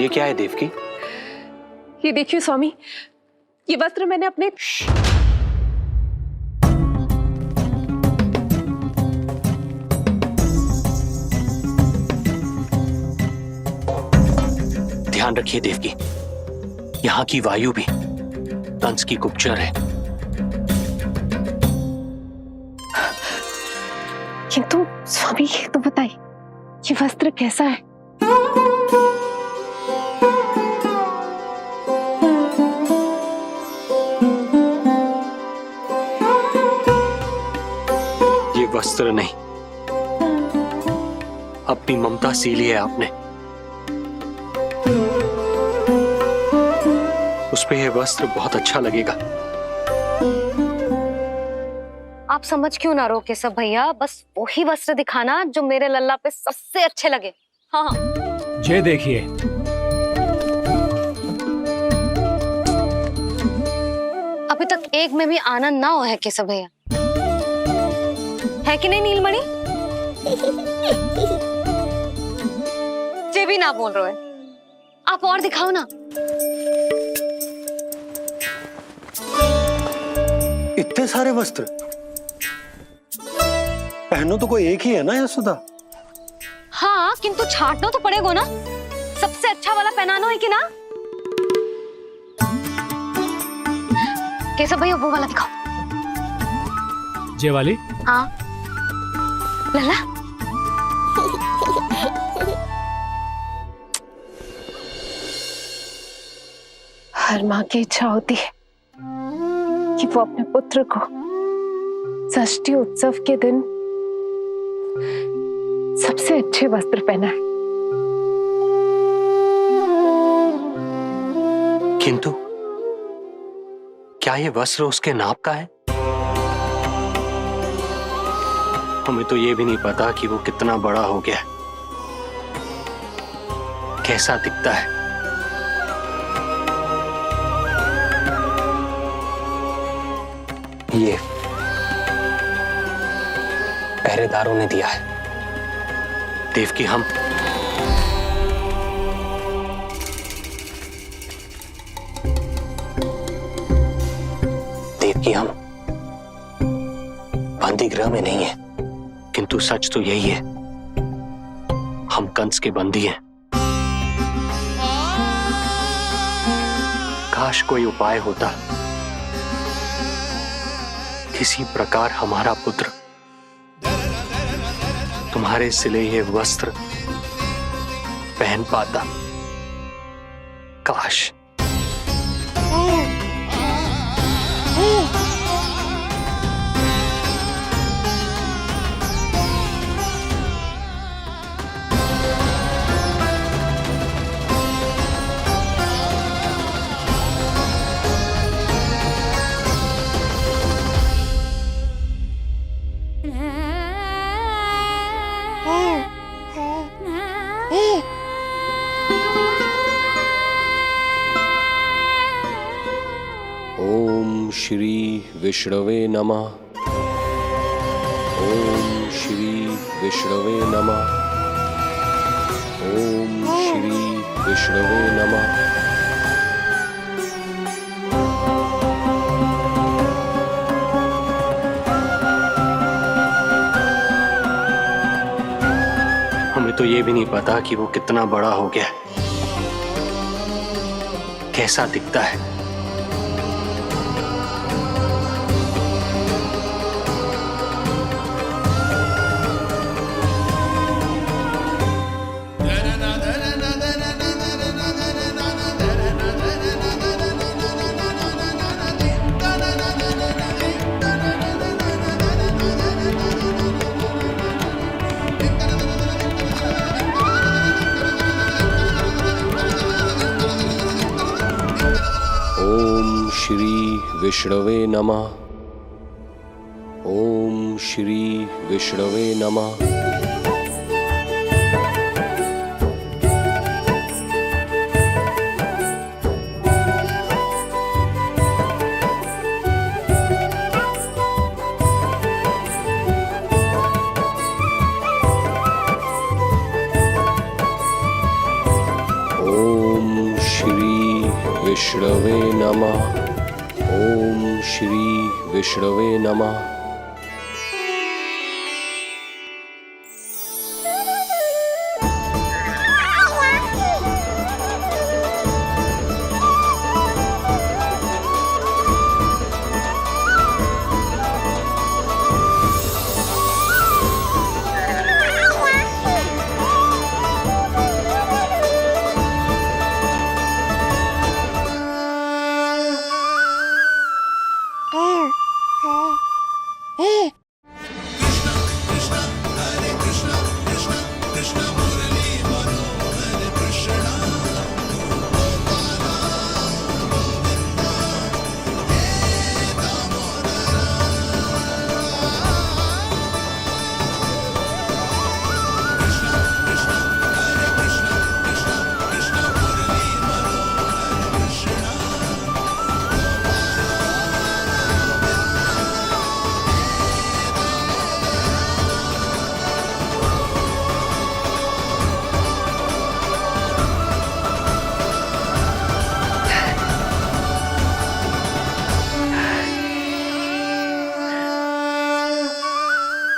ये क्या है देवकी? ये देखिए स्वामी, ये वस्त्र मैंने अपने ध्यान रखिए देवकी, यहाँ की वायु भी कंस की गुप्तचर है। किंतु स्वामी ये तो बताइए, ये वस्त्र कैसा है? ये वस्त्र नहीं, अपनी ममता सी ली है आपने। उस पे ये वस्त्र बहुत अच्छा लगेगा। आप समझ क्यों ना रहो केशव भैया, बस वही वस्त्र दिखाना जो मेरे लल्ला पे सबसे अच्छे लगे। हाँ ये देखिए, अभी तक एक में भी आनंद ना हो है केशव भैया, है कि नहीं नीलमणि? ये भी ना बोल रहे हो, आप और दिखाओ ना। इतने सारे वस्त्र पहनो तो कोई एक ही है ना यशोदा? हाँ, किंतु छांटना तो पड़ेगा ना, सबसे अच्छा वाला पहनाना है कि ना? केशव भैया वो वाला दिखाओ। ये वाली? हाँ लल्ला, हर माँ की इच्छा होती है कि वो अपने पुत्र को षष्ठी उत्सव के दिन सबसे अच्छे वस्त्र पहनाए। किंतु क्या ये वस्त्र उसके नाप का है? हमें तो ये भी नहीं पता कि वो कितना बड़ा हो गया, कैसा दिखता है। ये पहरेदारों ने दिया है देवकी। हम बंदी गृह में नहीं है, किंतु सच तो यही है, हम कंस के बंदी हैं। काश कोई उपाय होता, किसी प्रकार हमारा पुत्र तुम्हारे सिले ये वस्त्र पहन पाता। काश। ओम श्री विष्णवे नमः। ओम श्री विष्णवे नमः। ओम श्री विष्णवे नमः। हमें तो ये भी नहीं पता कि वो कितना बड़ा हो गया, कैसा दिखता है। ओम श्री विष्णवे नमः। ओम श्री विष्णवे नमः। ओम विष्णवे नमः। ओम श्री विष्णवे नमः।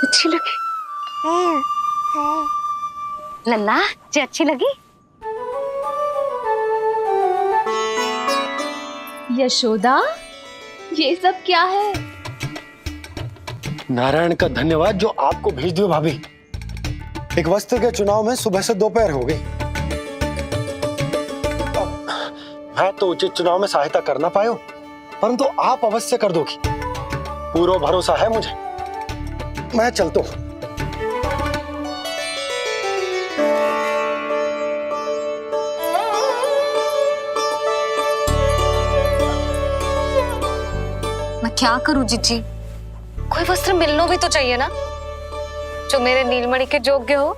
अच्छी लगी? लल्ला जी अच्छी लगी? यशोदा, ये सब क्या है? नारायण का धन्यवाद जो आपको भेज दियो भाभी। एक वस्त्र के चुनाव में सुबह से दोपहर हो गई। मैं तो उचित चुनाव में सहायता कर ना पायो, परंतु आप अवश्य कर दोगी, पूरा भरोसा है मुझे। मैं चलता हूं। मैं क्या करूं जीजी? कोई वस्त्र मिलना भी तो चाहिए ना जो मेरे नीलमणि के योग्य हो।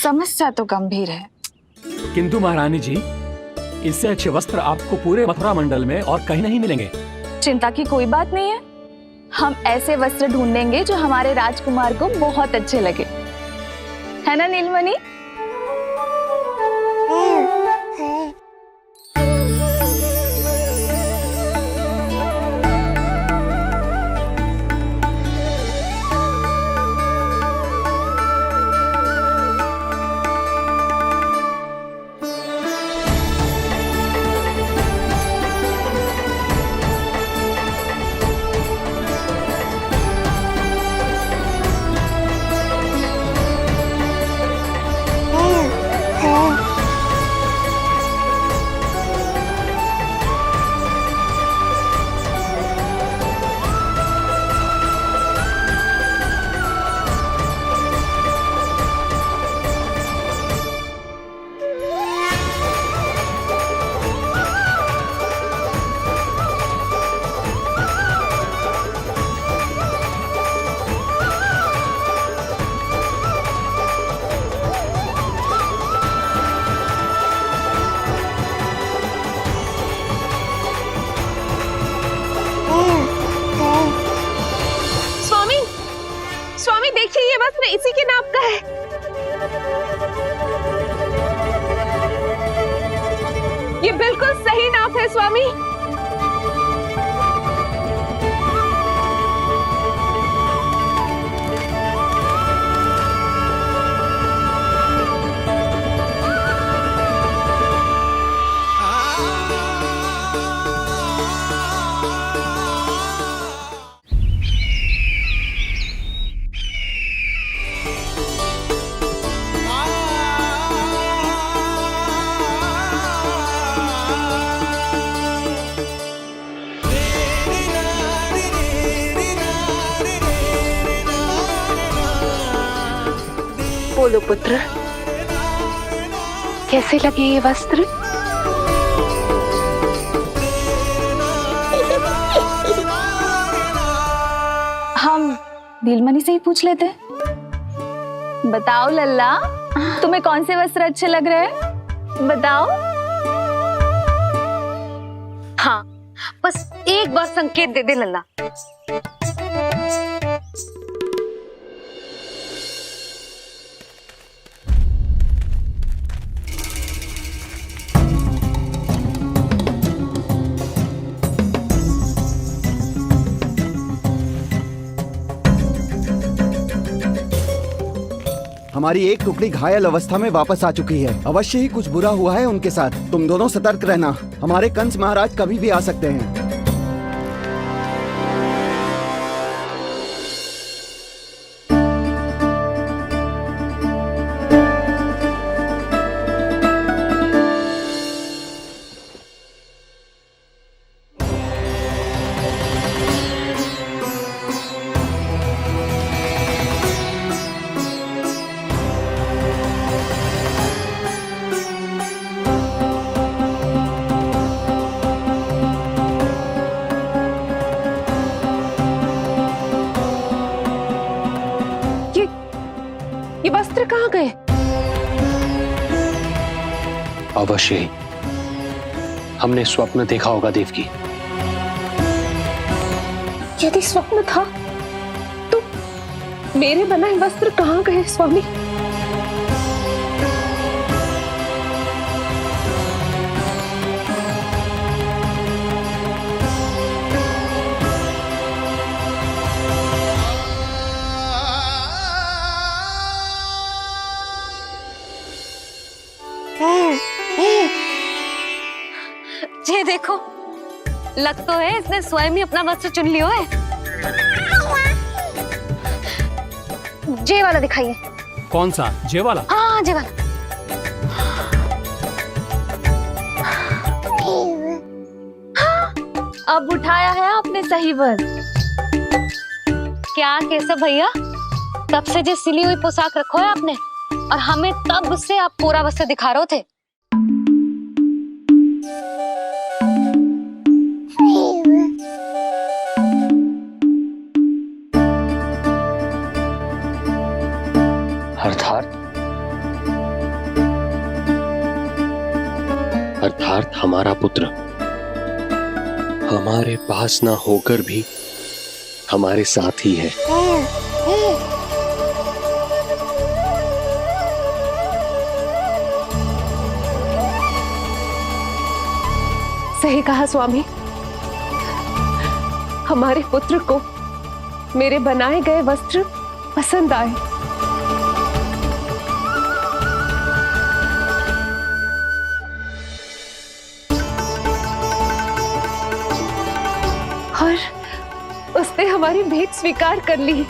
समस्या तो गंभीर है। किंतु महारानी जी, इससे अच्छे वस्त्र आपको पूरे मथुरा मंडल में और कहीं नहीं मिलेंगे। चिंता की कोई बात नहीं है, हम ऐसे वस्त्र ढूंढेंगे जो हमारे राजकुमार को बहुत अच्छे लगे, है ना नीलमणि? स्वामी देखिए, ये वस्त्र इसी के नाप का है। ये बिल्कुल सही नाप है स्वामी। बोलो पुत्र, कैसे लगे ये वस्त्र? हम नीलमणि से ही पूछ लेते। बताओ लल्ला, तुम्हें कौन से वस्त्र अच्छे लग रहे हैं? बताओ। हाँ, बस एक बार संकेत दे दे लल्ला। हमारी एक टुकड़ी घायल अवस्था में वापस आ चुकी है। अवश्य ही कुछ बुरा हुआ है उनके साथ। तुम दोनों सतर्क रहना, हमारे कंस महाराज कभी भी आ सकते हैं। ये वस्त्र कहाँ गए? अवश्य ही हमने स्वप्न देखा होगा देवकी। यदि स्वप्न था तो मेरे बनाए वस्त्र कहाँ गए स्वामी? ये देखो, लग तो है इसने स्वयं ही अपना वस्त्र चुन लियो है। जे वाला दिखाइए। कौन सा? जे वाला? हाँ, जे वाला। अब उठाया है आपने सही वस्त्र। क्या केशव भैया, तब से जो सिली हुई पोशाक रखो है आपने, और हमें तब से आप पूरा वस्त्र दिखा रहे थे। अर्थात हमारा पुत्र हमारे पास ना होकर भी हमारे साथ ही है। सही कहा स्वामी, हमारे पुत्र को मेरे बनाए गए वस्त्र पसंद आए। और उसने हमारी भेंट स्वीकार कर ली।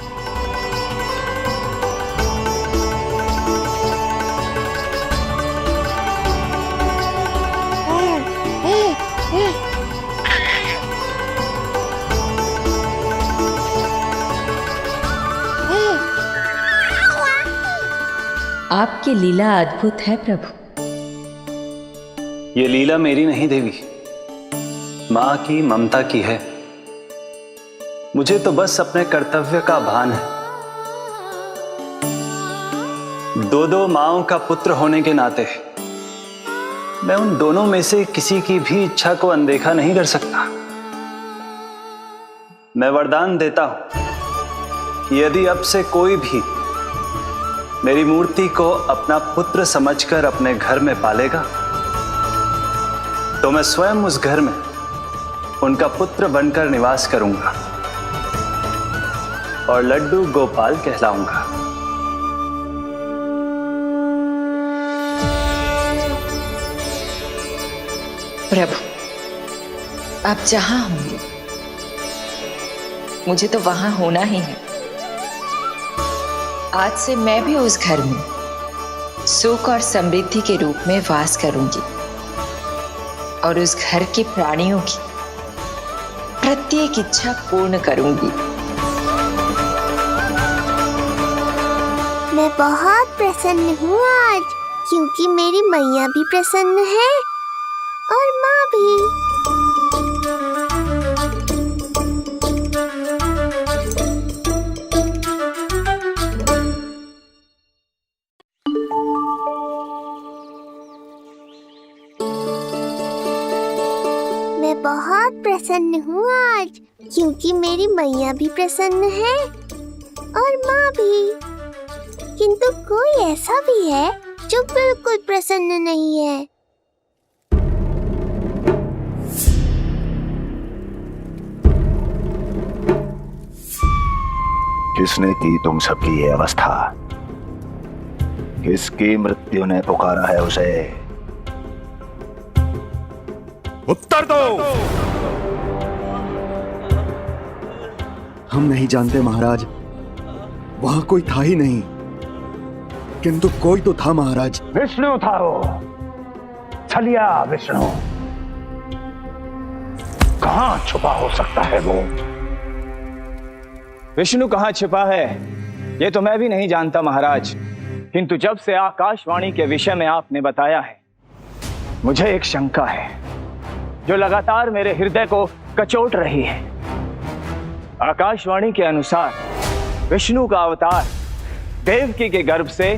आपकी लीला अद्भुत है प्रभु। ये लीला मेरी नहीं देवी, मां की ममता की है। मुझे तो बस अपने कर्तव्य का भान है। दो माओं का पुत्र होने के नाते मैं उन दोनों में से किसी की भी इच्छा को अनदेखा नहीं कर सकता। मैं वरदान देता हूं कि यदि अब से कोई भी मेरी मूर्ति को अपना पुत्र समझकर अपने घर में पालेगा, तो मैं स्वयं उस घर में उनका पुत्र बनकर निवास करूंगा और लड्डू गोपाल कहलाऊंगा। प्रभु, आप जहां होंगे मुझे तो वहां होना ही है। आज से मैं भी उस घर में सुख और समृद्धि के रूप में वास करूंगी और उस घर के प्राणियों की प्रत्येक इच्छा पूर्ण करूंगी। मैं बहुत प्रसन्न हूँ आज, क्योंकि मेरी मैया भी प्रसन्न है और माँ भी। मैं बहुत प्रसन्न हूँ आज, क्योंकि मेरी मैया भी प्रसन्न है और माँ भी। किंतु कोई ऐसा भी है जो बिल्कुल प्रसन्न नहीं है। किसने की तुम सबकी ये अवस्था? किसकी मृत्यु ने पुकारा है उसे? उत्तर दो। हम नहीं जानते महाराज, वहां कोई था ही नहीं, किंतु कोई तो था महाराज। विष्णु था वो, छलिया विष्णु। कहां छुपा हो सकता है वो? विष्णु कहाँ छिपा है ये तो मैं भी नहीं जानता महाराज, किंतु जब से आकाशवाणी के विषय में आपने बताया है, मुझे एक शंका है जो लगातार मेरे हृदय को कचोट रही है। आकाशवाणी के अनुसार विष्णु का अवतार देवकी के गर्भ से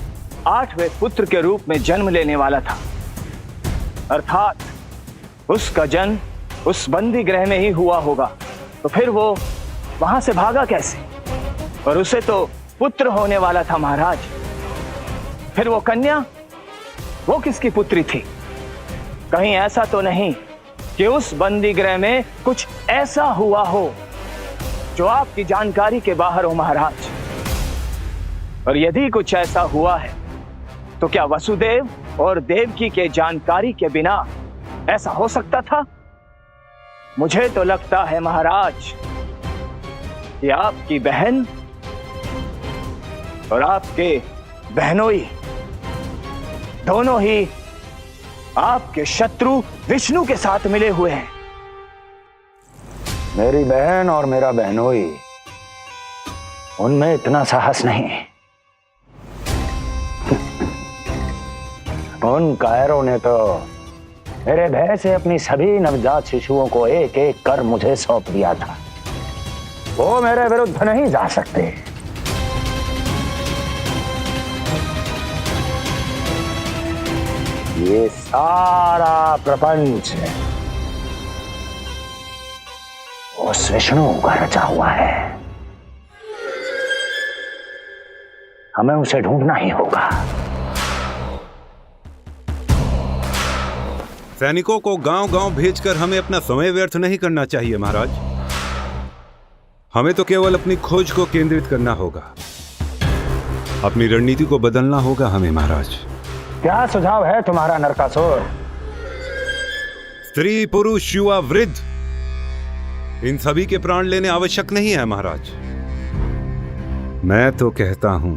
8वें पुत्र के रूप में जन्म लेने वाला था, अर्थात उसका जन्म उस बंदी ग्रह में ही हुआ होगा। तो फिर वो वहां से भागा कैसे? और उसे तो पुत्र होने वाला था महाराज। फिर वो कन्या, वो किसकी पुत्री थी? कहीं ऐसा तो नहीं कि उस बंदी गृह में कुछ ऐसा हुआ हो जो आपकी जानकारी के बाहर हो महाराज? और यदि कुछ ऐसा हुआ है तो क्या वसुदेव और देवकी के जानकारी के बिना ऐसा हो सकता था? मुझे तो लगता है महाराज कि आपकी बहन और आपके बहनोई दोनों ही आपके शत्रु विष्णु के साथ मिले हुए हैं। मेरी बहन और मेरा बहनोई, उनमें इतना साहस नहीं। उन कायरों ने तो मेरे भय से अपनी सभी नवजात शिशुओं को एक एक कर मुझे सौंप दिया था। वो मेरे विरुद्ध नहीं जा सकते। ये सारा प्रपंच उस विष्णु का रचा हुआ है। हमें उसे ढूंढना ही होगा। सैनिकों को गांव-गांव भेजकर हमें अपना समय व्यर्थ नहीं करना चाहिए महाराज। हमें तो केवल अपनी खोज को केंद्रित करना होगा। अपनी रणनीति को बदलना होगा हमें महाराज। क्या सुझाव है तुम्हारा नरकासुर? स्त्री, पुरुष, युवा, वृद्ध, इन सभी के प्राण लेने आवश्यक नहीं है महाराज। मैं तो कहता हूं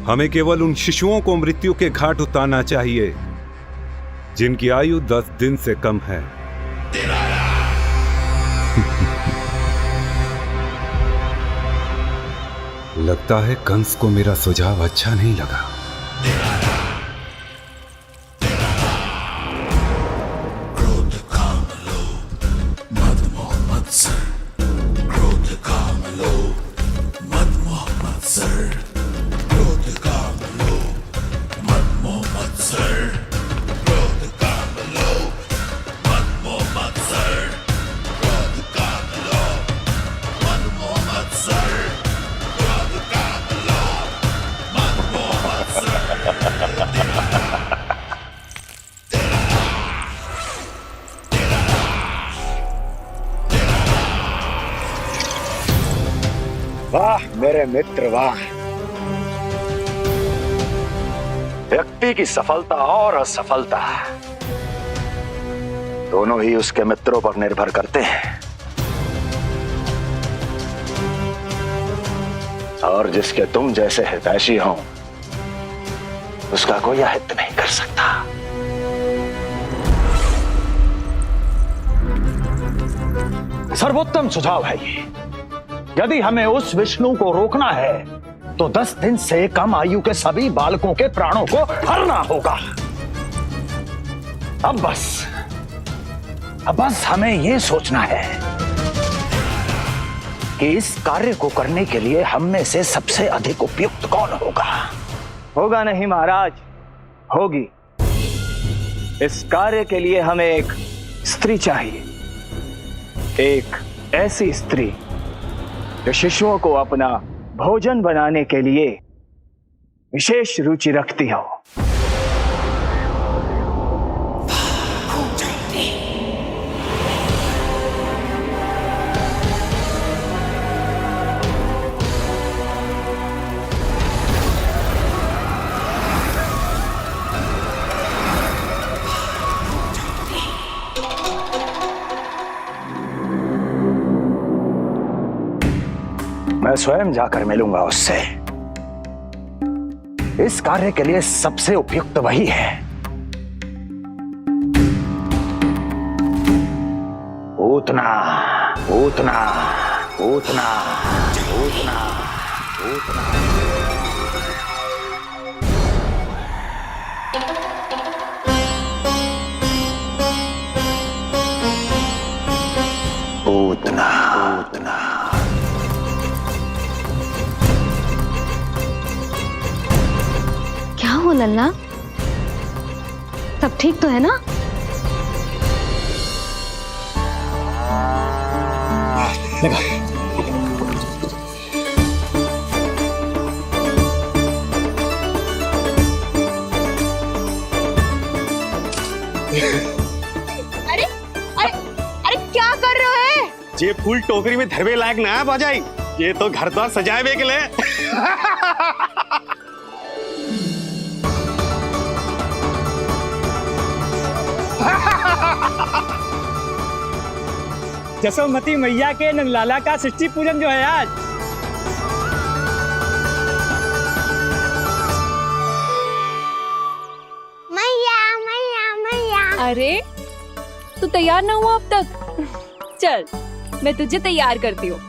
हमें केवल उन शिशुओं को मृत्यु के घाट उतारना चाहिए जिनकी आयु 10 दिन से कम है। लगता है कंस को मेरा सुझाव अच्छा नहीं लगा। वाह मेरे मित्र वाह। व्यक्ति की सफलता और असफलता दोनों ही उसके मित्रों पर निर्भर करते हैं, और जिसके तुम जैसे हितैषी हो उसका कोई अहित नहीं कर सकता। सर्वोत्तम सुझाव है ये। यदि हमें उस विष्णु को रोकना है तो 10 दिन से कम आयु के सभी बालकों के प्राणों को हरना होगा। अब बस हमें यह सोचना है कि इस कार्य को करने के लिए हम में से सबसे अधिक उपयुक्त कौन होगा। होगा नहीं महाराज, होगी। इस कार्य के लिए हमें एक स्त्री चाहिए, एक ऐसी स्त्री जो शिशुओं को अपना भोजन बनाने के लिए विशेष रुचि रखती हो। मैं स्वयं जाकर मिलूंगा उससे। इस कार्य के लिए सबसे उपयुक्त वही है। पूतना पूतना पूतना पूतना पूतना। पूतना पूतना। क्या हो लल्ला, सब ठीक तो है ना? लगा। अरे अरे अरे क्या कर रहे हो है? ये फूल टोकरी में धरवे लायक ना है बाजाई, ये तो घर द्वार सजाए हुए के लिए। जसोमती मैया के नंदलाला का षष्ठी पूजन जो है आज। मैया मैया मैया। अरे तू तैयार ना हुआ अब तक? चल मैं तुझे तैयार करती हूँ।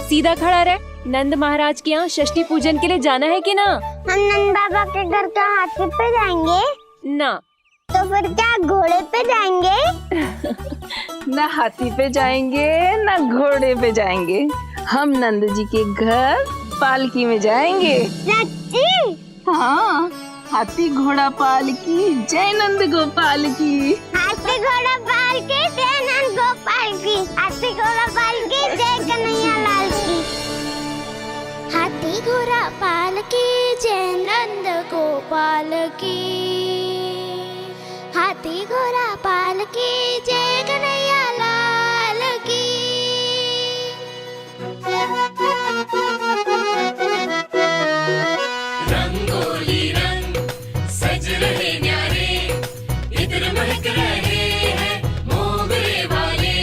सीधा खड़ा रह। नंद महाराज के यहाँ षष्ठी पूजन के लिए जाना है कि ना? हम नंद बाबा के घर का हाथी पे जाएंगे ना। तो फिर क्या घोड़े पे जाएंगे? ना हाथी पे जाएंगे ना घोड़े पे जाएंगे। हम नंद जी के घर पालकी में जाएंगे। सच्ची? हाँ, हाथी घोड़ा पालकी जय नंद गोपाल की। हाथी घोड़ा पालकी जय नंद गोपाल की। हाथी घोड़ा पालकी जय कन्हैया लाल की। हाथी घोड़ा पालकी जय नंद गोपाल की। हाथी घोड़ा पालकी जय कन्हैया लाल की। रंगोली रंग सज रहे न्यारे, इधर महक रहे हैं मोगरे वाले।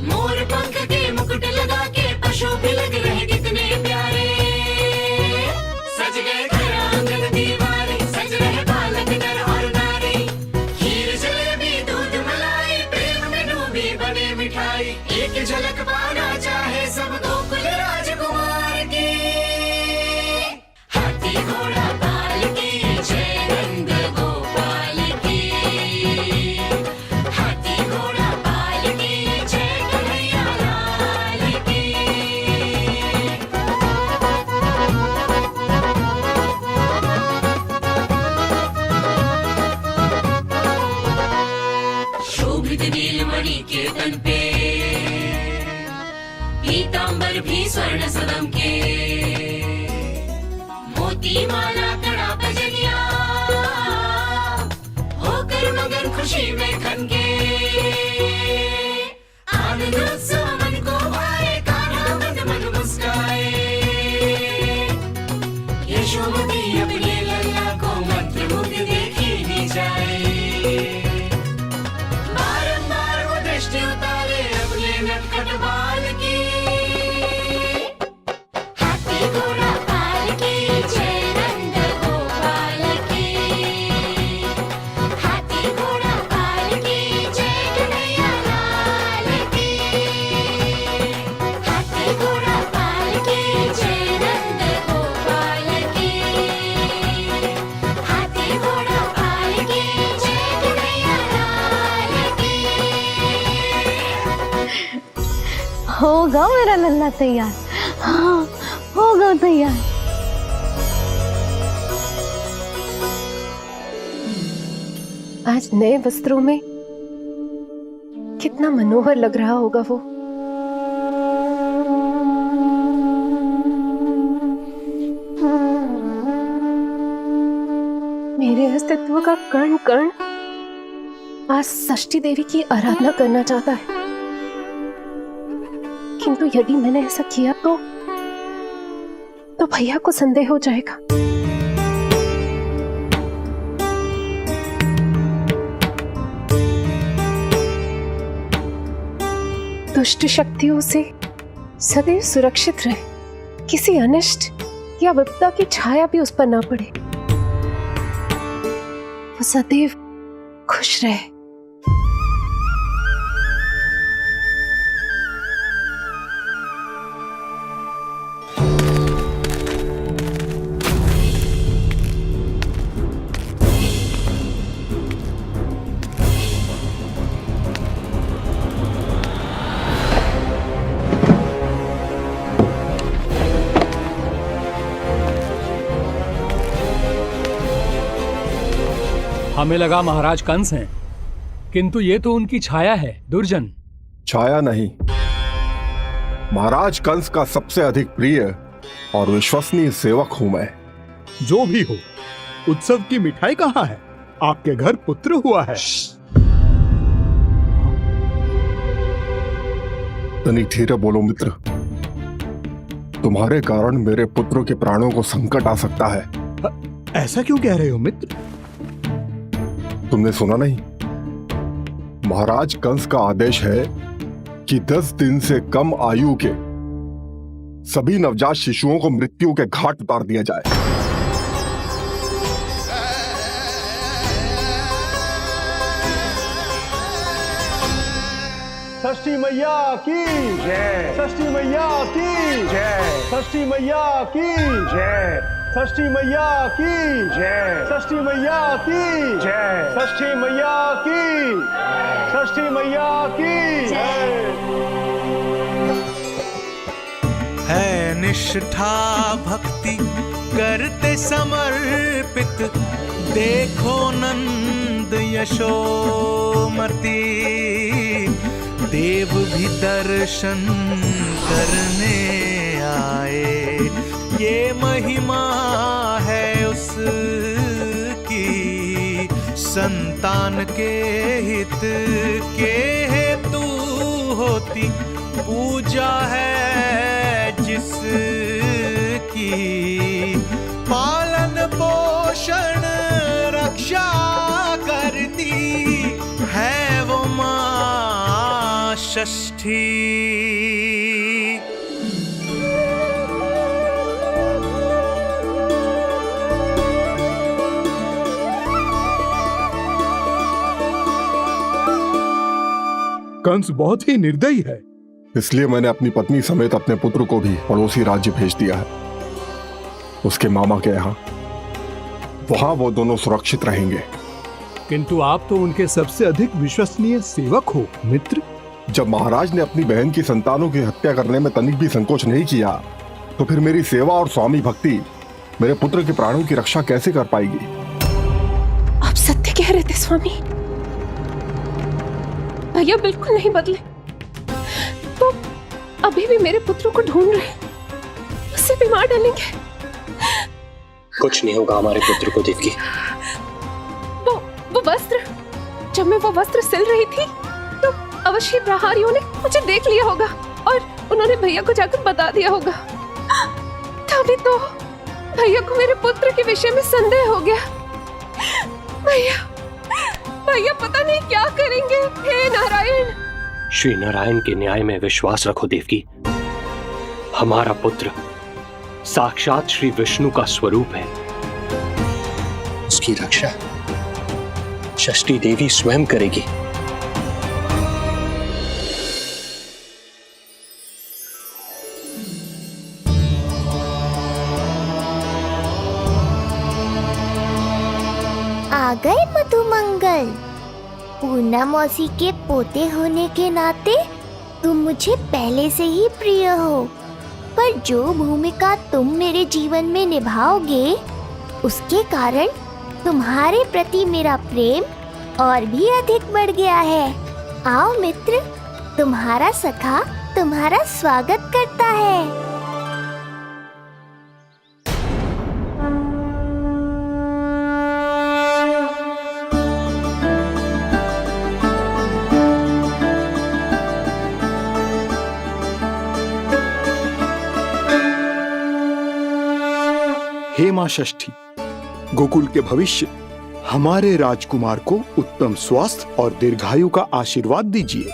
मोर पंख के मुकुट लगा के पशु भी लग रहे कितने प्यारे। सज गए घर आंगन दीवारे, सज रहे बालक नर और नारी। खीर जलेबी दूध मलाई, प्रेम में डूबी बने मिठाई। एक झलक पाना चाहे सब गोकुल राजकुमार की। हाथी घोड़ा पालकी जय नंद गोपाल की। हाथी घोड़ा पालकी जय कन्हैया लाल की। शोभित नीलमणि के तन पे, पीतांबर भी स्वर्ण सदम के। मोती माला कड़ा बजनिया, होकर मगन खुशी में खनके। आनंद उत्सव मन को भाए, कान्हा मन मन मुस्काए। यशोमती अपने लल्ला को मंत्रमुग्ध देखी ही जाए। बारंबार वो दृष्टि उतारे अपने नटखट बाल की। हाथी घोड़ा पालकी जय नंद गोपाल की। हाथी घोड़ा पालकी जय कन्हैया लाल की। हाथी घोड़ा पालकी जय नंद गोपाल की। हाथी घोड़ा पालकी जय कन्हैया लाल की। होगा मेरा लल्ला तैयार। हाँ, होगा तैयार। आज नए वस्त्रों में कितना मनोहर लग रहा होगा वो। मेरे अस्तित्व का कण कण आज षष्ठी देवी की आराधना करना चाहता है। किंतु यदि मैंने ऐसा किया तो भैया को संदेह हो जाएगा। दुष्ट शक्तियों से सदैव सुरक्षित रहे, किसी अनिष्ट या विपदा की छाया भी उस पर ना पड़े। वो सदैव खुश रहे। हमें लगा महाराज कंस हैं, किंतु ये तो उनकी छाया है दुर्जन। छाया नहीं, महाराज कंस का सबसे अधिक प्रिय और विश्वसनीय सेवक हूं मैं। जो भी हो, उत्सव की मिठाई कहाँ है? आपके घर पुत्र हुआ है। तनी धीरे बोलो मित्र, तुम्हारे कारण मेरे पुत्र के प्राणों को संकट आ सकता है। ऐसा क्यों कह रहे हो मित्र? तुमने सुना नहीं? महाराज कंस का आदेश है कि 10 दिन से कम आयु के सभी नवजात शिशुओं को मृत्यु के घाट उतार दिया जाए। षष्ठी मैया की जय, षष्ठी मैया की जय, षष्ठी मैया की जय, षष्ठी मैया की जय, षष्ठी मैया की जय, षष्ठी मैया की, षष्ठी मैया की जय। है निष्ठा भक्ति करते समर्पित, देखो नंद यशोमती, देव भी दर्शन करने आए। ये महिमा है उसकी, संतान के हित के हेतु होती पूजा है जिसकी, पालन पोषण रक्षा करती है वो मां षष्ठी। कंस बहुत ही निर्दयी है, इसलिए मैंने अपनी पत्नी समेत अपने पुत्र को भी पड़ोसी राज्य भेज दिया है, उसके मामा के यहाँ। वहां वो दोनों सुरक्षित रहेंगे। किंतु आप तो उनके सबसे अधिक विश्वसनीय सेवक हो मित्र। जब महाराज ने अपनी बहन की संतानों की हत्या करने में तनिक भी संकोच नहीं किया, तो फिर मेरी सेवा और स्वामी भक्ति मेरे पुत्र के प्राणों की रक्षा कैसे कर पाएगी? आप सत्य कह रहे थे स्वामी, भैया बिल्कुल नहीं बदले। तो अभी भी मेरे पुत्र को ढूंढ रहे, उसे भी मार डालेंगे। कुछ नहीं होगा हमारे पुत्र को देवकी। वो वस्त्र, जब मैं वो वस्त्र सिल रही थी तो अवश्य प्रहारियों ने मुझे देख लिया होगा और उन्होंने भैया को जाकर बता दिया होगा। तभी तो भैया को मेरे पुत्र के विषय में संदेह हो गया। भैया पता नहीं क्या करेंगे। हे नारायण! श्री नारायण के न्याय में विश्वास रखो देवकी। हमारा पुत्र साक्षात श्री विष्णु का स्वरूप है। उसकी रक्षा षष्ठी देवी स्वयं करेगी। आ गए मधुमंगल। पूर्णा मौसी के पोते होने के नाते तुम मुझे पहले से ही प्रिय हो, पर जो भूमिका तुम मेरे जीवन में निभाओगे उसके कारण तुम्हारे प्रति मेरा प्रेम और भी अधिक बढ़ गया है। आओ मित्र, तुम्हारा सखा तुम्हारा स्वागत करता है। हे मां षष्ठी, गोकुल के भविष्य हमारे राजकुमार को उत्तम स्वास्थ्य और दीर्घायु का आशीर्वाद दीजिए।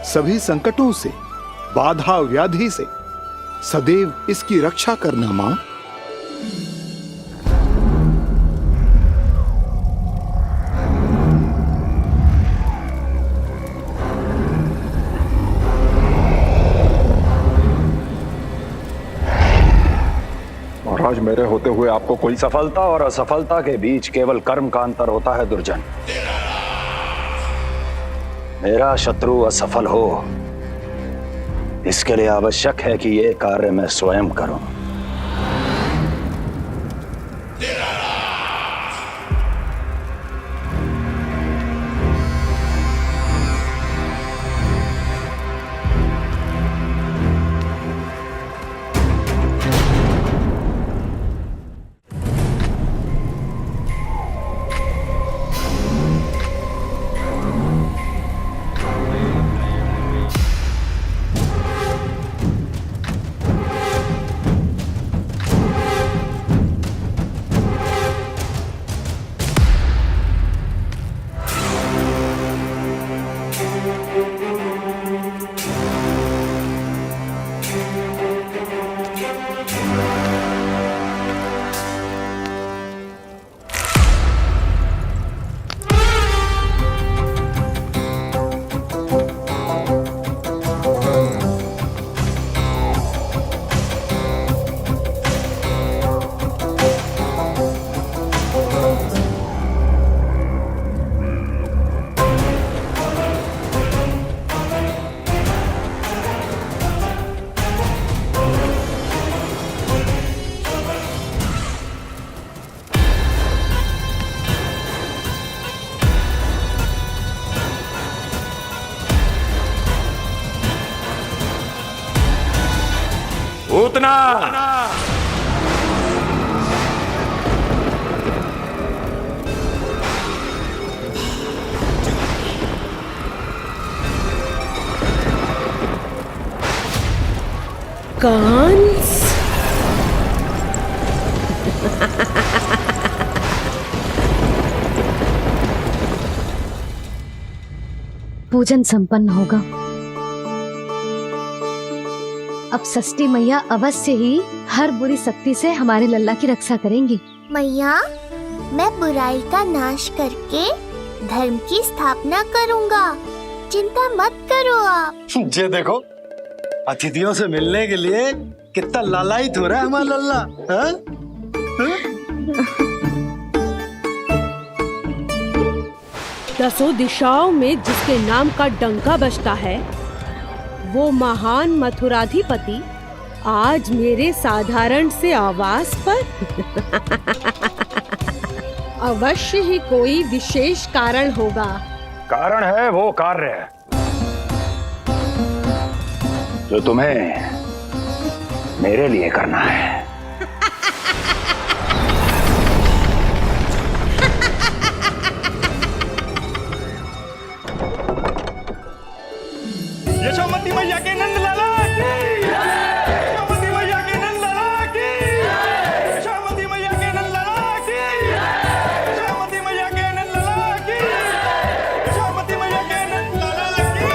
सभी संकटों से, बाधा व्याधि से सदैव इसकी रक्षा करना माँ। महाराज, मेरे होते हुए आपको कोई सफलता और असफलता के बीच केवल कर्म का अंतर होता है दुर्जन। मेरा शत्रु असफल हो, इसके लिए आवश्यक है कि ये कार्य मैं स्वयं करूं। उतना कंस। पूजन संपन्न होगा। अब षष्ठी मैया अवश्य ही हर बुरी शक्ति से हमारे लल्ला की रक्षा करेंगी। मैया, मैं बुराई का नाश करके धर्म की स्थापना करूंगा, चिंता मत करो आप। ये देखो, अतिथियों से मिलने के लिए कितना लालायित हो रहा है हमारा लल्ला। हाँ? दसों दिशाओं में जिसके नाम का डंका बजता है, वो महान मथुराधिपति आज मेरे साधारण से आवास पर। अवश्य ही कोई विशेष कारण होगा। कारण है वो कार्य जो तुम्हें मेरे लिए करना है। यशोमती मैया के नंद लाला की, यशोमती मैया के नंद लाला की, यशोमती मैया के नंद लाला की, यशोमती मैया के नंद लाला की, यशोमती मैया के नंद लाला की, यशोमती मैया के नंद लाला की।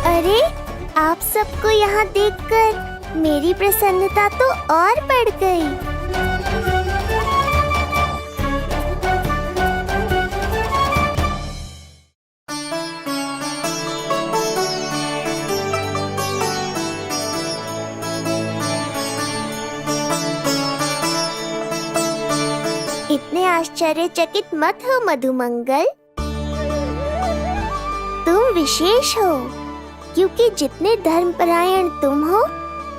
अरे, आप सबको यहाँ देखकर मेरी प्रसन्नता तो और बढ़ गई। इतने आश्चर्यचकित मत हो मधुमंगल, तुम विशेष हो, क्योंकि जितने धर्मपरायण तुम हो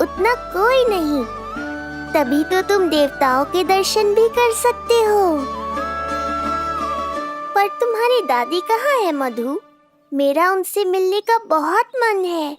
उतना कोई नहीं। तभी तो तुम देवताओं के दर्शन भी कर सकते हो। पर तुम्हारी दादी कहाँ है मधु? मेरा उनसे मिलने का बहुत मन है।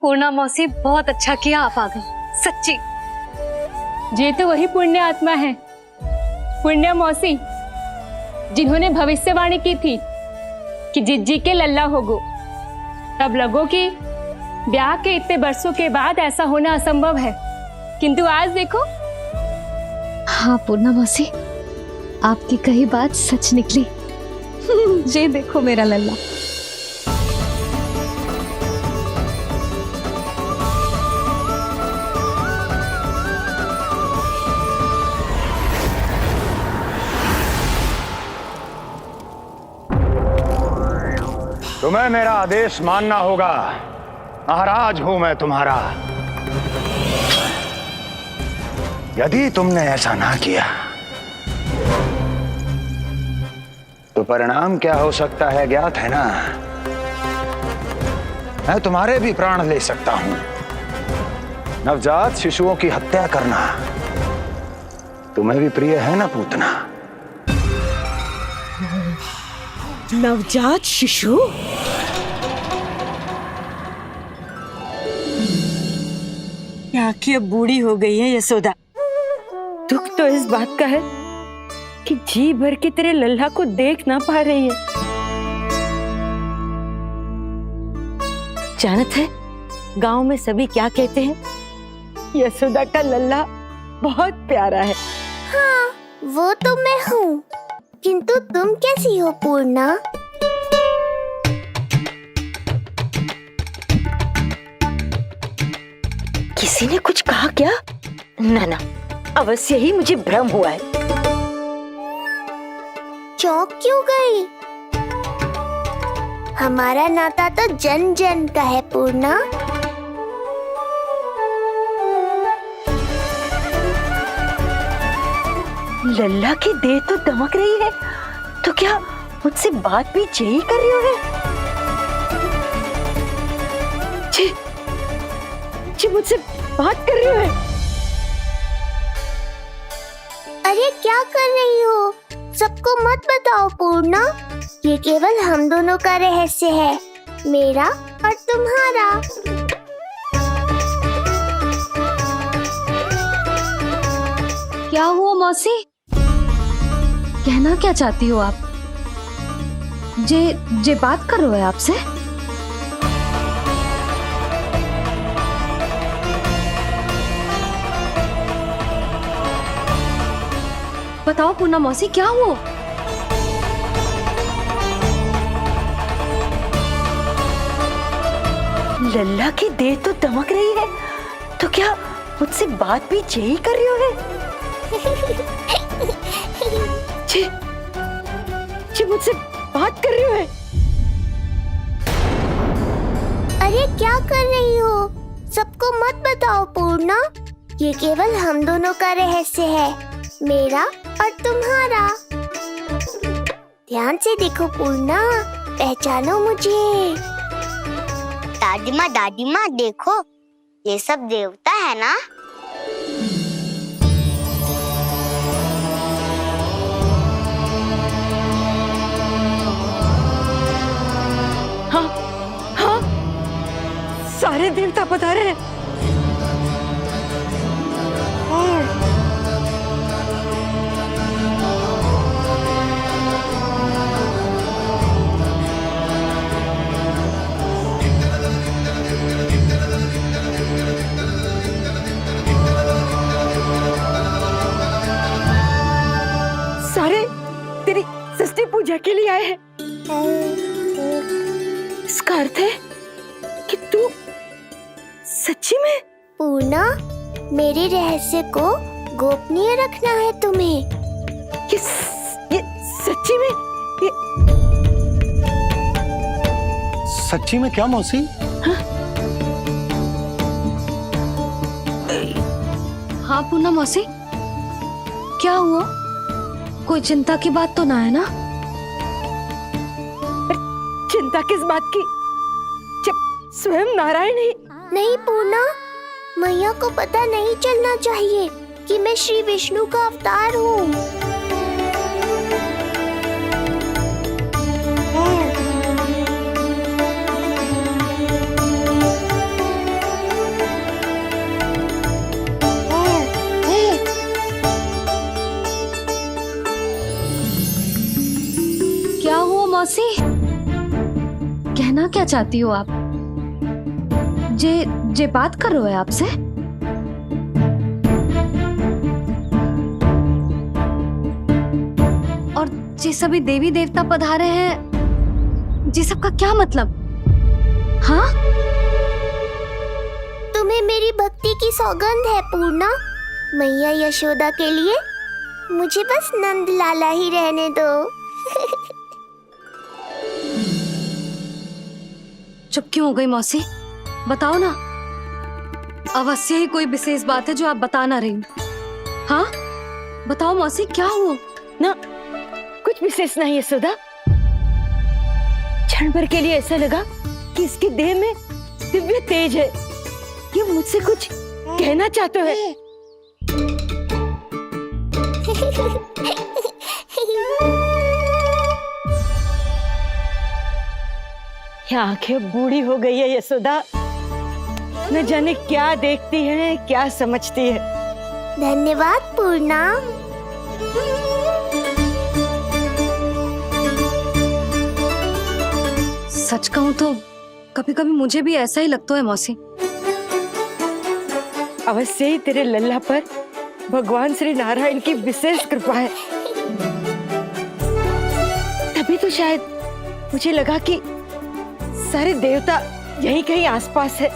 पूर्णा मौसी, बहुत अच्छा किया आप आ गई, सच्ची। ये तो वही पुण्य आत्मा है, पुण्य मौसी, जिन्होंने भविष्यवाणी की थी कि जिज्जी के लल्ला होगो। तब लगो कि ब्याह के इतने बरसों के बाद ऐसा होना असंभव है, किंतु आज देखो। हाँ पूर्णा मौसी, आपकी कही बात सच निकली। ये देखो मेरा लल्ला। तुम्हें मेरा आदेश मानना होगा। महाराज हूं मैं तुम्हारा। यदि तुमने ऐसा ना किया तो परिणाम क्या हो सकता है ज्ञात है ना। मैं तुम्हारे भी प्राण ले सकता हूं। नवजात शिशुओं की हत्या करना तुम्हें भी प्रिय है ना पूतना। नवजात शिशु? क्या कि अब बूढ़ी हो गई है यशोदा। दुख तो इस बात का है कि जी भर के तेरे लल्ला को देख ना पा रही है। जानत है गांव में सभी क्या कहते हैं? यशोदा का लल्ला बहुत प्यारा है। हाँ, वो तो मैं हूँ, किंतु तुम कैसी हो पूर्णा? किसी ने कुछ कहा क्या? ना ना, अवश्य ही मुझे भ्रम हुआ है। चौंक क्यों गई? हमारा नाता तो जन जन का है पूर्णा। लल्ला की देह तो दमक रही है, तो क्या मुझसे बात भी यही कर रही हो? जी मुझसे बात कर रही हो? अरे क्या कर रही हो? सबको मत बताओ पूर्णा, ये केवल हम दोनों का रहस्य है, मेरा और तुम्हारा। क्या हुआ मौसी? कहना क्या चाहती हो आप? जे बात कर रहे हो आपसे? बताओ पूर्णा मौसी, क्या हुआ? लल्ला की देह तो दमक रही है, तो क्या मुझसे बात भी यही कर रही हो? जी मुझसे बात कर रही हो? अरे क्या कर रही हो? सबको मत बताओ पूर्णा, ये केवल हम दोनों का रहस्य है, मेरा और तुम्हारा। ध्यान से देखो पूर्णा, पहचानो मुझे। दादी माँ देखो, ये सब देवता है ना? हाँ हाँ, सारे देवता पधारे हैं। सारे तेरी षष्ठी पूजा के लिए आए हैं। इसका अर्थ है कि तू सच्ची में? पूर्णा, मेरे रहस्य को गोपनीय रखना है तुम्हें। ये सच्ची में? सच्ची में क्या मौसी? हाँ पूर्णा मौसी, क्या हुआ? कोई चिंता की बात तो ना है ना? चिंता किस बात की, जब स्वयं नारायण ही। नहीं पूर्णा, मैया को पता नहीं चलना चाहिए कि मैं श्री विष्णु का अवतार हूँ। क्या चाहती हो आप? जे बात कर रहे हो आपसे? और जे सभी देवी देवता पधारे हैं, जी सबका क्या मतलब? हाँ? तुम्हें मेरी भक्ति की सौगंध है पूर्णा। मैया यशोदा के लिए मुझे बस नंद लाला ही रहने दो। चुप क्यों हो गई मौसी? बताओ ना। अवश्य ही कोई विशेष बात है जो आप बता ना रही। हाँ बताओ मौसी, क्या हुआ? ना कुछ विशेष नहीं है सुधा। क्षण भर के लिए ऐसा लगा कि इसके देह में दिव्य तेज है। ये मुझसे कुछ कहना चाहते हैं। ये आंखें बूढ़ी हो गई है यशोदा। न जाने क्या देखती है, क्या समझती है। धन्यवाद पूर्णा। सच कहूं तो कभी कभी मुझे भी ऐसा ही लगता है मौसी। अवश्य ही तेरे लल्ला पर भगवान श्री नारायण की विशेष कृपा है। तभी तो शायद मुझे लगा कि सारे देवता यहीं कहीं आसपास है।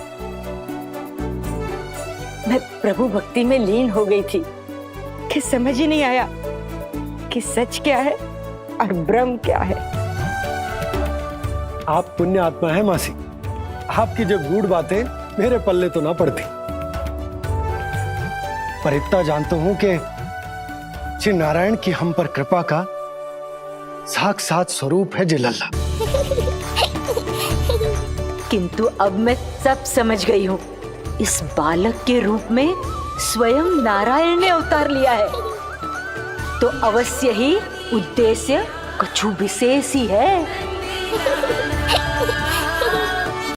मैं प्रभु भक्ति में लीन हो गई थी कि समझ ही नहीं आया कि सच क्या है और भ्रम क्या है। आप पुण्य आत्मा है मासी। आपकी जो गूढ़ बातें मेरे पल्ले तो ना पड़ती, पर इतना जानता हूं कि श्री नारायण की हम पर कृपा का साक्षात स्वरूप है जी लल्ला। किंतु अब मैं सब समझ गई हूँ। इस बालक के रूप में स्वयं नारायण ने अवतार लिया है, तो अवश्य ही उद्देश्य कुछ विशेष ही है।